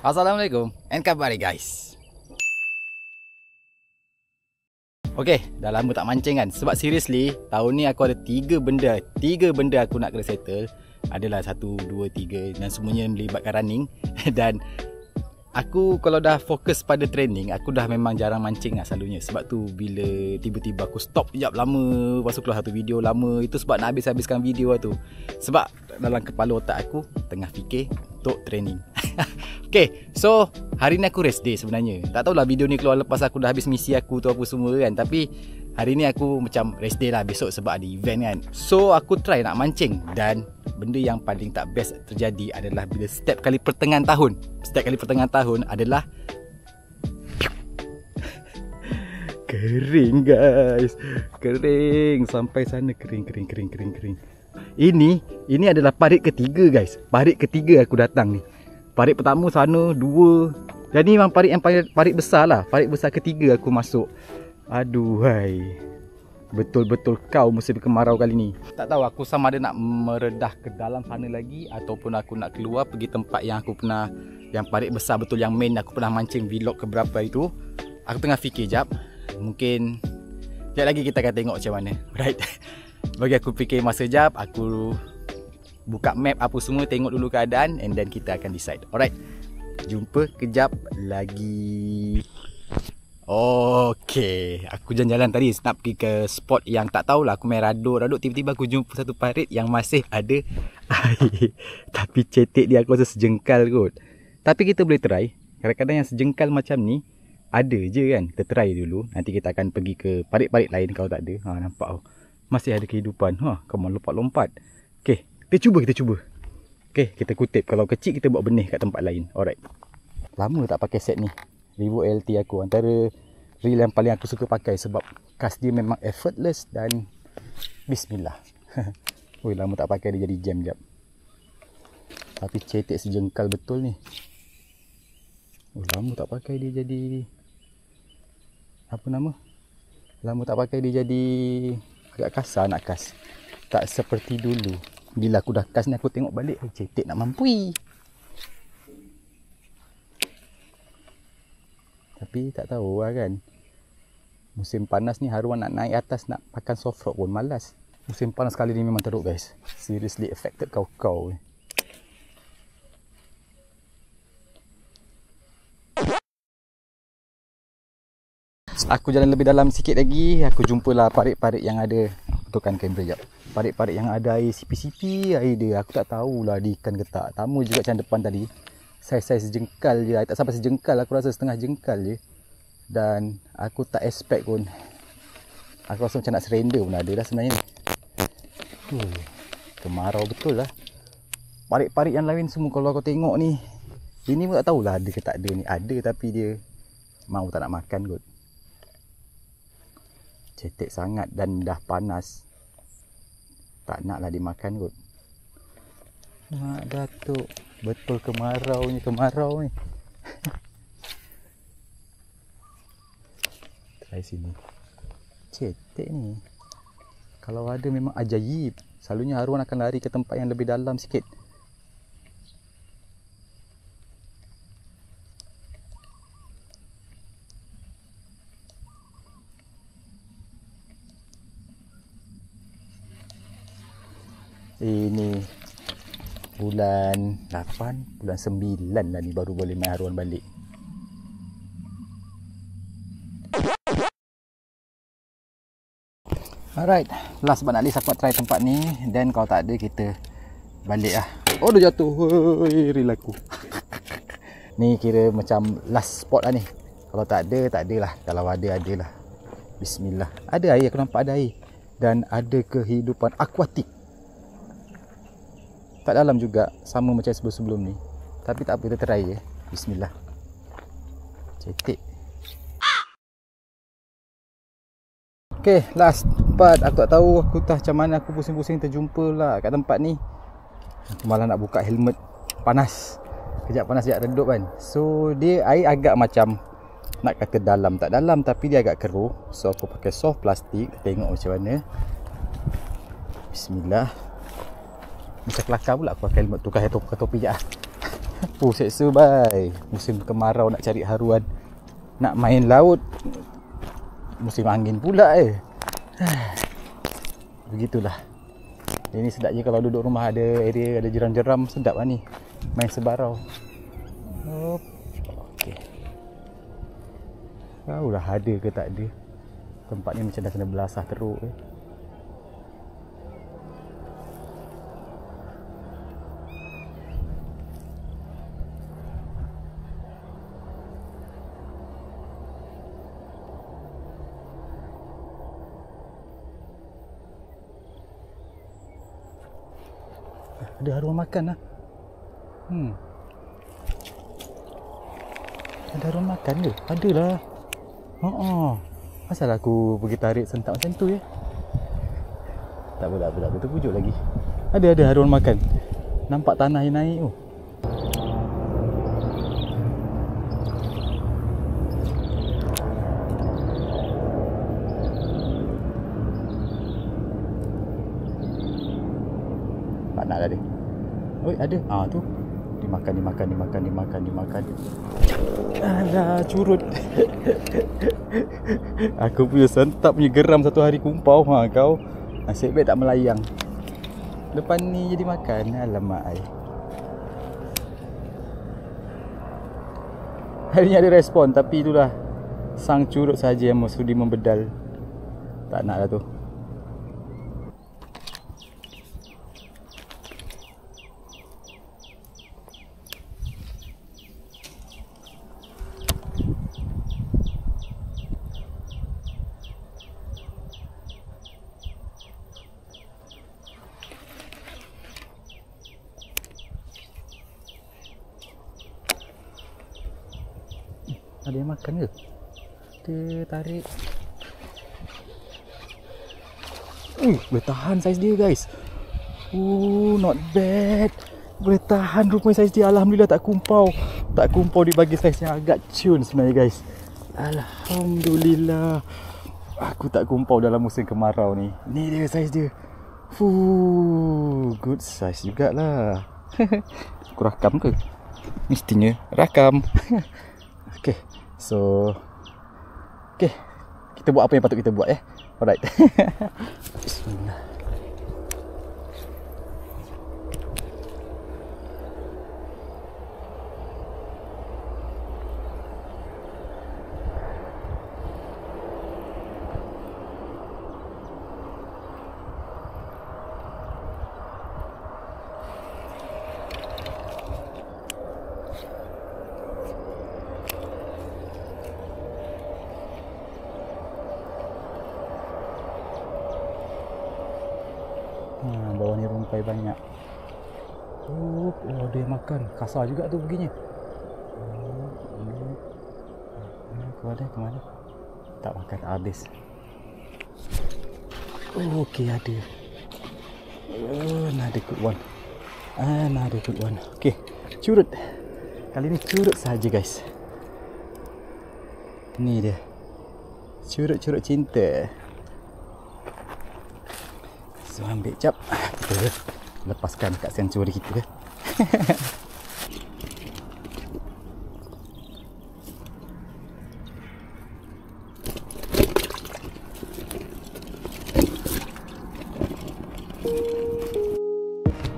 Assalamualaikum and kabari guys. Okay, dah lama tak mancing kan. Sebab seriously, tahun ni aku ada 3 benda aku nak kena settle. Adalah 1, 2, 3 dan semuanya melibatkan running. Dan aku kalau dah fokus pada training, aku dah memang jarang mancing lah selalunya. Sebab tu bila tiba-tiba aku stop sekejap lama, lepas tu keluar satu video lama, itu sebab nak habiskan video lah tu. Sebab dalam kepala otak aku tengah fikir untuk training. Okay, so hari ni aku rest day sebenarnya. Tak tahulah video ni keluar lepas aku dah habis misi aku tu apa semua kan. Tapi hari ni aku macam rest day lah besok sebab ada event kan. So aku try nak mancing. Dan benda yang paling tak best terjadi adalah bila setiap kali pertengahan tahun adalah kering guys. Kering sampai sana, kering. Ini adalah parit ketiga guys. Parit ketiga aku datang ni. Parit pertama sana 2. Jadi memang parit yang parit besar lah. Parit besar ketiga aku masuk. Aduh hai. Betul-betul kau musim kemarau kali ni. Tak tahu aku sama ada nak meredah ke dalam sana lagi ataupun aku nak keluar pergi tempat yang aku pernah, yang parit besar betul, yang main aku pernah mancing vlog keberapa itu. Aku tengah fikir jap. Mungkin sekejap lagi kita akan tengok macam mana. Right. Bagi aku fikir masa jap, aku buka map apa semua, tengok dulu keadaan and then kita akan decide. Alright. Jumpa kejap lagi. Okay, aku jalan-jalan tadi nak pergi ke spot yang tak tahulah, aku main raduk, tiba-tiba aku jumpa satu parit yang masih ada air. Tapi cetek dia aku rasa sejengkal kot. Tapi kita boleh try. Kadang-kadang yang sejengkal macam ni ada je kan. Kita try dulu. Nanti kita akan pergi ke parit-parit lain kalau tak ada. Nampak tau. Masih ada kehidupan. Come on, lompat-lompat. Okay, kita cuba. Okay, kita kutip. Kalau kecil kita buat benih kat tempat lain. Alright. Lama tak pakai set ni. Revo LT aku. Antara reel yang paling aku suka pakai sebab cast dia memang effortless dan bismillah. Oi, lama tak pakai dia jadi jam jap. Tapi cetek sejengkal betul ni. Lama tak pakai dia jadi apa nama? Lama tak pakai dia jadi agak kasar nak cast. Tak seperti dulu. Bila aku dah cast ni aku tengok balik, cetek nak mampui. Tapi tak tahu lah kan. Musim panas ni haruan nak naik atas nak makan soft rock pun malas. Musim panas kali ni memang teruk guys. Seriously affected kau-kau. Aku jalan lebih dalam sikit lagi. Aku jumpalah parit-parit yang ada. Betulkan kamera jap. Parit-parit yang ada air sipi-sipi air dia. Aku tak tahulah dia ikan ke tak. Sama juga macam depan tadi. Saiz-saiz jengkal je. Tak sampai sejengkal. Aku rasa setengah jengkal je. Dan aku tak expect pun. Aku rasa macam nak surrender pun ada dah sebenarnya ni. Kemarau betul lah. Parit-parit yang lain semua kalau kau tengok ni. Ini pun tak tahulah ada ke tak ada ni. Ada tapi dia mau tak nak makan kot. Cetek sangat dan dah panas. Tak naklah dimakan kot. Mak Datuk. Betul kemarau ni. Try sini. Cetek ni. Kalau ada memang ajaib. Selalunya haruan akan lari ke tempat yang lebih dalam sikit. Ini bulan 8, bulan 9 lah ni baru boleh main haruan balik. Alright, last but not least aku nak try tempat ni. Then kalau tak ada kita balik lah. Oh dah jatuh. Hoi, reel aku. Ni kira macam last spot lah ni. Kalau tak ada lah. Kalau ada lah. Bismillah. Ada air, aku nampak ada air. Dan ada kehidupan akuatik. Tak dalam juga, sama macam sebelum-sebelum ni. Tapi tak apa, kita try je. Bismillah. Cetek. Okay, last part. Aku tak tahu, aku tak macam mana aku pusing-pusing terjumpa lah kat tempat ni. Aku malah nak buka helmet. Panas. Kejap panas, sekejap redup kan. So, dia air agak macam, nak kata dalam tak dalam, tapi dia agak keruh. So, aku pakai soft plastik. Tengok macam mana. Bismillah. Macam kelakar pula aku pakai helmet. Tukar topi je lah. Oh, seksa bye. Musim kemarau nak cari haruan, nak main laut. Musim angin pula Begitulah. Ini sedap je kalau duduk rumah ada area, ada jeram-jeram, sedap lah ni. Main sebarau. Okey. Tahulah ada ke tak ada. Tempat ni macam dah kena belasah teruk Ada arwah makan lah. Ada arwah makan ke? Adalah. Asal aku pergi tarik sentak macam tu Tak apa, terpujuk lagi. Ada arwah makan. Nampak tanah yang naik tu. Tak nak dah dia. Oi, ada. Tu. Dimakan. Alah, curut. Aku punya sentap punya geram satu hari kumpau. Kau nasib baik tak melayang. Depan ni jadi makan. Alamak ai. Hari ni ada respon, tapi itulah sang curut saja yang sudi membedal. Tak nak dah tu. Ada yang makan ke? Dia tarik. Boleh tahan saiz dia guys. Not bad. Boleh tahan rupanya saiz dia. Alhamdulillah tak kumpau. Dia bagi saiz yang agak cun sebenarnya guys. Alhamdulillah. Aku tak kumpau dalam musim kemarau ni. Ni dia saiz dia. Good size jugalah. Aku rakam ke? Mestinya rakam. Okay. So kita buat apa yang patut kita buat Alright. Bismillah. Bawah ni rumpai banyak. Dia makan. Kasar juga tu begini. Kemana? Tak makan, habis. Okey, ada. Another good one. Okey, curut. Kali ni curut saja guys. Ni dia. Curut-curut cinta. So ambil jap. Kita lepaskan kat sanctuary kita.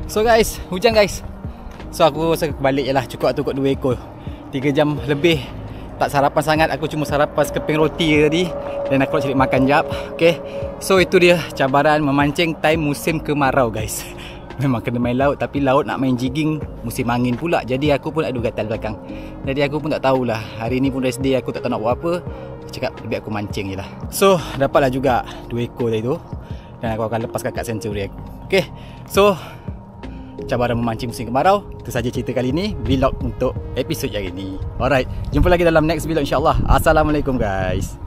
So guys, hujan guys. So aku rasa balik je lah. Cukup tu kot 2 ekor. 3 jam lebih tak sarapan sangat. Aku cuma sarapan sekeping roti tadi. Dan aku nak cari makan jap. Okay. So itu dia cabaran memancing time musim kemarau guys. Memang kena main laut, tapi laut nak main jigging musim angin pula. Jadi aku pun ada gatal belakang. Jadi aku pun tak tahulah. Hari ni pun rest day, aku tak tahu nak buat apa. Aku cakap lebih aku mancing je lah. So dapatlah juga 2 ekor tadi tu. Dan aku akan lepaskan kat sanctuary aku. Okay. So cabaran memancing musim kemarau. Itu saja cerita kali ni. Vlog untuk episod hari ni. Alright. Jumpa lagi dalam next vlog insyaAllah. Assalamualaikum guys.